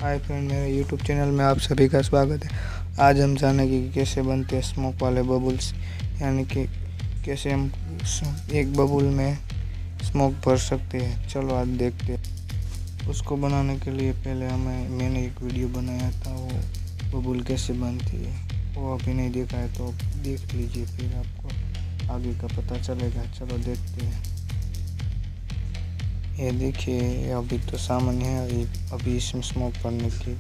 Hi friend, मेरे YouTube channel में आप सभी का स्वागत है। आज हम जानेंगे कि कैसे बनते हैं स्मोक वाले बबुल्स, यानी कि कैसे हम एक बबुल में स्मोक भर सकते हैं। चलो आज देखते हैं। उसको बनाने के लिए पहले मैंने एक वीडियो बनाया था, वो बबुल कैसे बनती है, वो अभी नहीं देखा है तो देख लीजिए, फिर आपको आगे का पता चलेगा। चलो देखते हैं। ये देखिए, अभी तो सामान्य है, अभी इसमें स्मोक करने की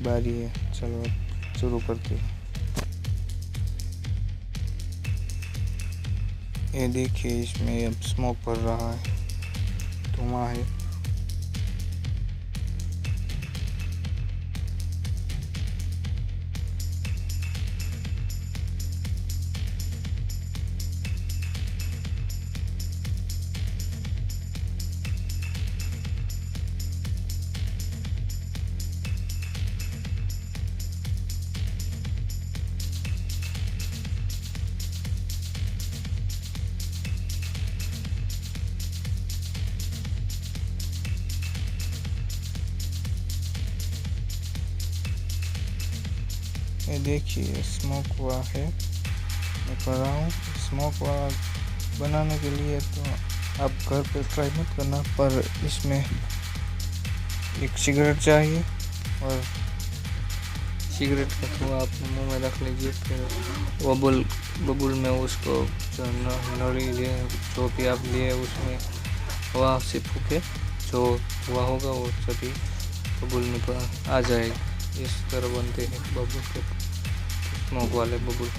बारी है। चलो शुरू करते हैं। ये देखिए, इसमें अब स्मोक भर रहा है, धुआं है। ये देखिए, स्मोक हुआ है। मैं कर रहा हूँ। स्मोक हुआ बनाने के लिए तो आप घर पे ट्राई मत करना, पर इसमें एक सिगरेट चाहिए और सिगरेट का धुआं अपने मुंह में रख लीजिए। फिर बबुल में उसको जो नली जो भी आप लिए उसमें हवा से फूके, जो हुआ होगा वो सभी बबुल में आ जाएगा। इस तरह बनते हैं बबुल के स्मोक वाले बबुल।